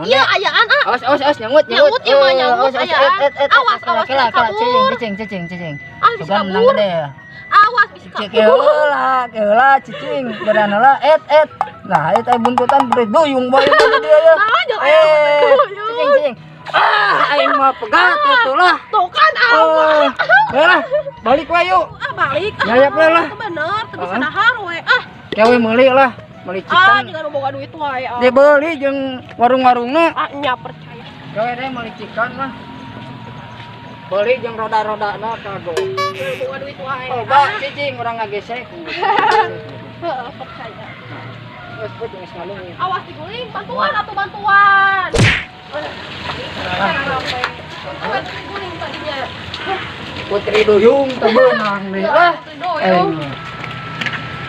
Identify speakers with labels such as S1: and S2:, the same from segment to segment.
S1: Iya ayaan ah.
S2: Awas nyanggut
S1: Nyanggut ieu mah nyanggut ayaan. Awas
S2: cicing.
S1: Ah bisa
S2: Coba menang
S1: kabur.
S2: gede.
S1: Awas bisa kabur.
S2: Keula cicing beurana lah Nah, eta buntutan beri duyung bae dia ya.
S1: Nah, jangan
S2: Cicing. Aing mah pegat tuh lah.
S1: Tuh kan awal.
S2: Lah, balik wae yuk.
S1: Balik.
S2: Nyayap we lah.
S1: Bener, teu bisa dahar we.
S2: Ya we meuli lah. Meuli cikan.
S1: Jangan boga duit wae.
S2: Dia beli jeung warung-warungna.
S1: Nya percaya.
S2: Ya we meuli cikan mah. Beli jeung roda-rodana kagok.
S1: Boga duit wae.
S2: Loba cicing urang ngagesek.
S1: Heeh, percaya. Awas diguling, bantuan. Bantuan diguling tadinya.
S2: Putri Duyung tebenang nih lah.
S1: Duyung.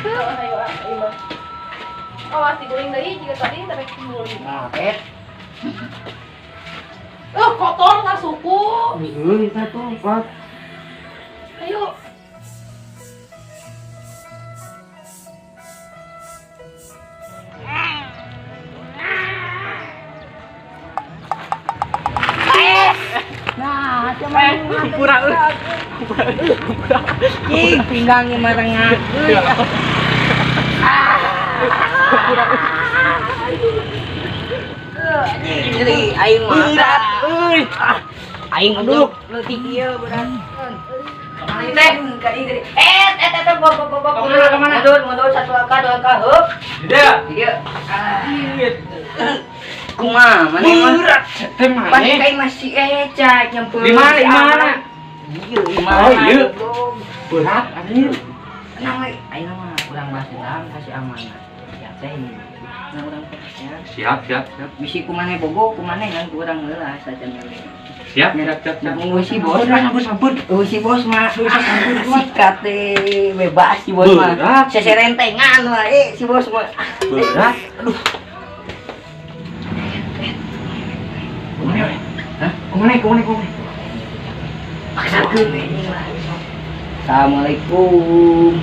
S1: Ayo. Awas diguling deui jiga tadi sampai diguling.
S2: Nah,
S1: Kotor nggak suku.
S2: Eta tuh, Pak.
S1: Ayo.
S2: Nah, cuman kurang pinggangnya marengak. Jadi aing mah berat. Aing duduk leutik ieu berat. Mundur satu angka dua angka heup. Dia. Kumaha maneh mah berat teh maneh kain masih cak nyampeun di mana oh ieu berat anjir tenang we ayeuna mah urang mah sedang kasih amanah ya teh ini urang siap bisi kumaneh bogo kumaneh kan urang heula saja siap si bos sampun si bos mah sikat teh bebas si bos mah seserentengan wae si bos mah berat aduh Kemana? Paksakeun ini lah. Assalamualaikum.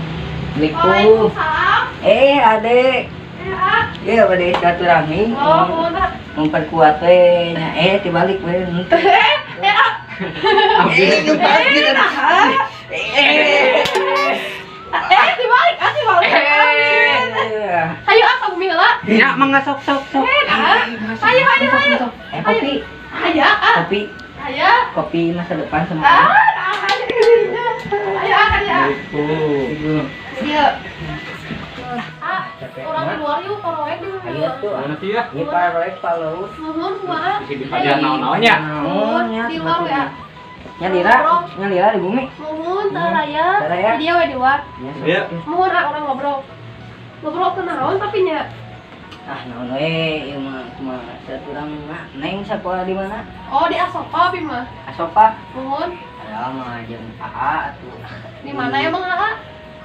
S1: Waalaikumsalam.
S2: Adek. Iya, pada silaturahmi. Memperkuat we nya dibalik we. Dibalik. Ayo kamu mila. Ya, mangga sok. Ayo. Kopi. Kopi. Kopi masa depan sama kamu. Ayo akan ya. Iya. Orang di luar yuk paroek dulu. Ayo tuh. Nanti ya. Ini paroek palu. Nuhun kumaha? Di kajian naon-naonnya. Di luar ya. Nyalira di bumi. Nuhun taraya. Dia we di luar. Iya. Nuhun orang ngobrol kenaon tapi nya. Naon we ieu mah kumaha saturang mah neng sakola di mana? Oh di Asopa bi mah. Asopa. Nuhun. Ada mah jeung AA atuh. Di mana emang AA?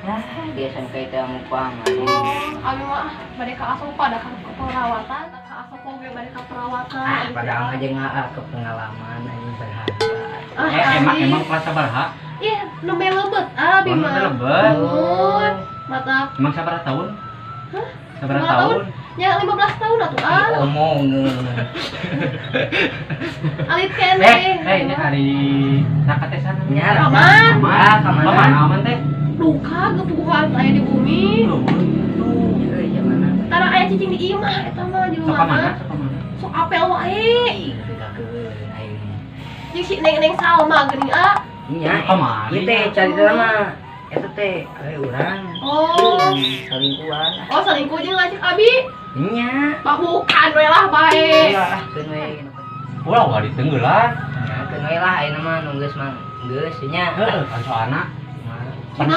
S2: Ya, dia sampai teh mupang. Abi mah bade ka Asopa da ka perawatan, ka Asopa ge bade ka perawatan. Padahal mah jeung AA ke pengalaman anjing berharga. Emang kelas sabaraha? Iya, nembe leubet abi mah. Nuhun. Mata. Emang sabaraha tahun? Hah? Sabaraha tahun? Ya 15 tahun atuh omong. Alit kene. Ini hari nakatesan. Ya, aman teh. Duka gepuhan aya di bumi. Tara aya cicing di ieu mah eta mah di rumah. Sok apel wae. Jeung si neng Salma geuning a. Iya. Ieu teh carita mah eta teh urang. Oh, selingkuhan. Oh, selingkuh jeung ngajak abi. Nya, mah bukan we lah bae. Iya, keun we. Ulah gak ditenggelan. Ya, keun we lah ayeuna mah nu geus mah geus nya. Heeh, kan soalna. Pernah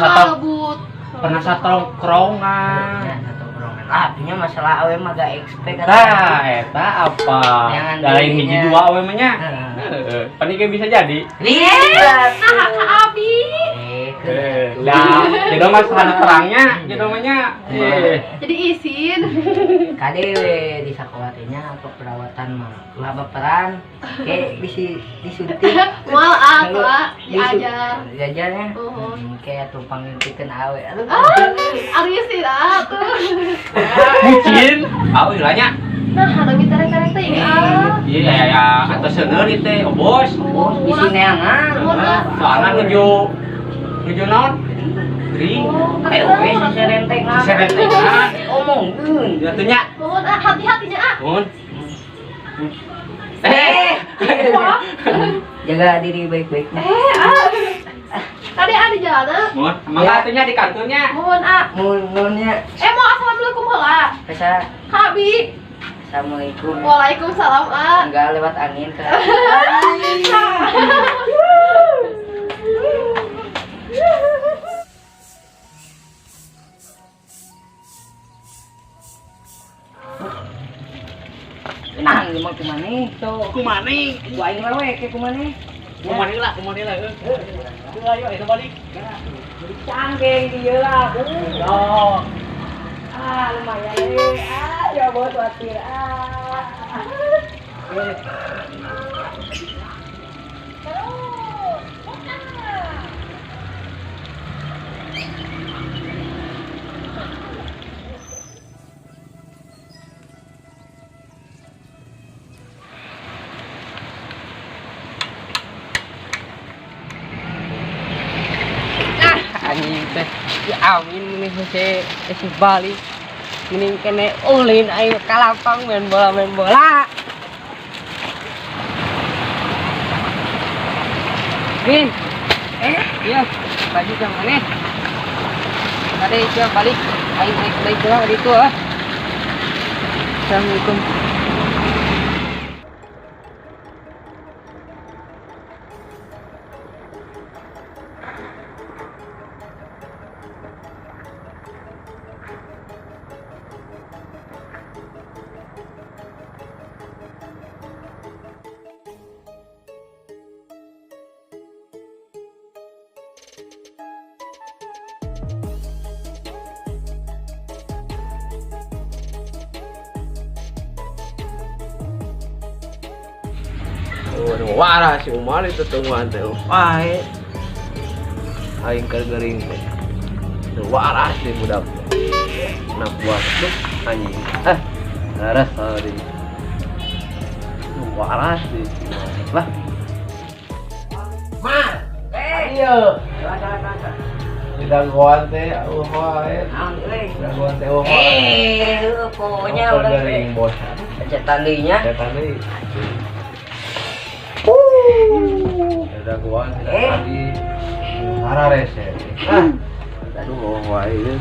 S2: satongkrongan. Ya, satongkrongan. Nya masalah awe mah gak expect. Tah, eta apa? Lain hiji dua awe mah nya. Heeh, panike bisa jadi. Lihat. Nah, ka abi. Dah, jadi mas ada terangnya, jadi namanya. Jadi izin. Kade di sekolah tehnya untuk perawatan mah. Lah baperan, kayak disuntik. Mal apa? Diajar. Diajarnya. Kayak tumpang ngintikeun awe. Aduh. Ari sih atuh. Bucin. Awe lah nya. Nah, ada minta rek-rek teh.
S3: Atau seuneu ieu teh, oh bos.
S2: Bos isi neangan.
S3: Soalnya nuju naon? Gering.
S2: Ayo wes serentengan.
S3: Serentengan.
S2: Omongkeun.
S3: Ya teh nya.
S1: Mohon hati-hatinya
S3: Mun.
S2: Jaga diri baik-baik.
S1: Tadi ada jalan.
S3: Mun, mangga atuh nya di kantornya.
S1: Mohon
S2: Munnya
S1: mau assalamualaikum heula.
S2: bisa.
S1: Habi.
S2: Assalamualaikum.
S1: Waalaikumsalam,
S2: Enggak lewat angin ke. Nah, ini mau kemana?
S3: Kumani.
S2: Gua aing lewe ke kemana?
S3: Kumani lah. Ayo itu balik.
S2: Canggih dia lah.
S3: Oh.
S2: Lumayan ya bos watir. Anjing teh si Amin nih si balik mending kene ulin ayo kalapang main bola Min iya baju jam mana tadi itu balik ayo naik pulang di itu Assalamualaikum.
S3: Waduh, waras si Umar itu tungguan teh. Wae. Aing gering teh. Waras di budak. Nak buat tuh anjing. Laras tadi. Waras di. Lah.
S2: Mar
S3: Ayo. Tidak guan teh, wae. Gangguan teh
S2: pokoknya udah
S3: gering bos.
S2: aja tandinya
S3: Tadi. Ada guan tadi. Hara rese. Aduh, wae.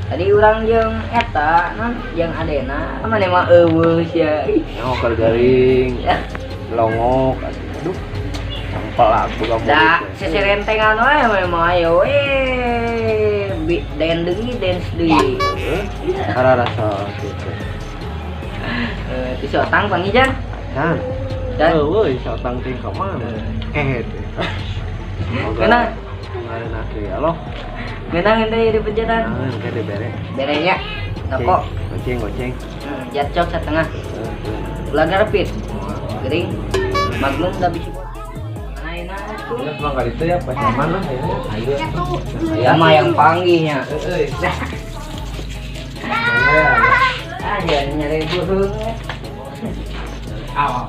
S2: tadi orang yang eta non yang adena mana mah eueuh sia
S3: Nyokor garing. Longok. Aduh. Sampel aku kamu.
S2: da seserentengan wae memang ayo dance deui
S3: Hara rasa gitu.
S2: ti sotang pangijan
S3: Kan.
S2: dan
S3: Eueuh, satang ting ka mana? Kehe teh.
S2: Kenang?
S3: Ngareun ake aloh.
S2: menang ente di penjara
S3: Nah, kade bere.
S2: berenya toko
S3: Goceng.
S2: jacok setengah ulah garepit gering magnum da bisi mana enak tuh
S3: Ya pulang kali itu ya pas zaman lah ya. Ayo.
S2: sama yang panggihnya
S3: Euy.
S2: jangan nyari burung
S3: Awak.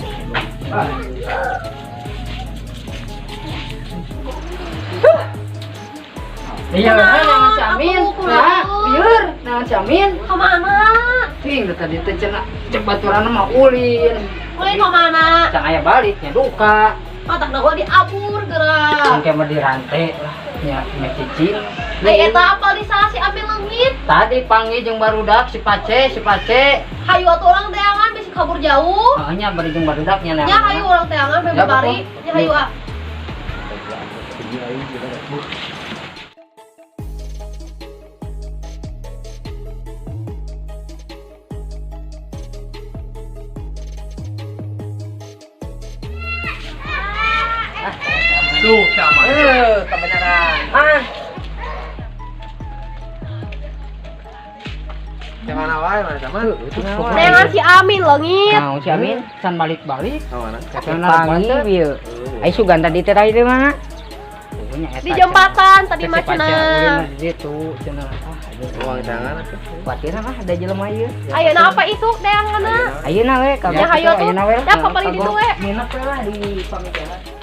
S2: iya nama Camin nah biur nama Camin
S1: Kemana?
S2: ting tadi teh cenah baturan mah ulin
S1: Mulai kemana?
S2: cang aya baliknya duka
S1: Otak gue diabur gerak.
S2: Mungkin mah dirantai lah nya cicing.
S1: Eta apa si ambil leungit.
S2: Tadi panggil jeung barudak si Pace.
S1: Hayu atuh urang teangan bisi kabur jauh.
S2: Nya bari jeung barudak nya.
S1: Nya hayu urang teangan
S2: Ya,
S1: bebe bari. Nya hayu ah.
S3: Tuh sama.
S2: Kebenaran. Ah.
S3: Jangan awal mana sama.
S1: Teangan si Amin leungit.
S2: Nah, si Amin can balik-balik.
S3: Mana?
S2: Can panggil bieu. Ai sugan tadi teh di mana?
S1: Di jembatan tadi mah cenah.
S2: Di situ cenah.
S3: Uang jangan.
S2: Kuatir mah ada jelema ieu.
S1: Ayeuna apa itu teanganna?
S2: Ayeuna we
S1: Ya hayo tuh. Ya kapal itu we.
S2: Nginep we lah di pamijahan.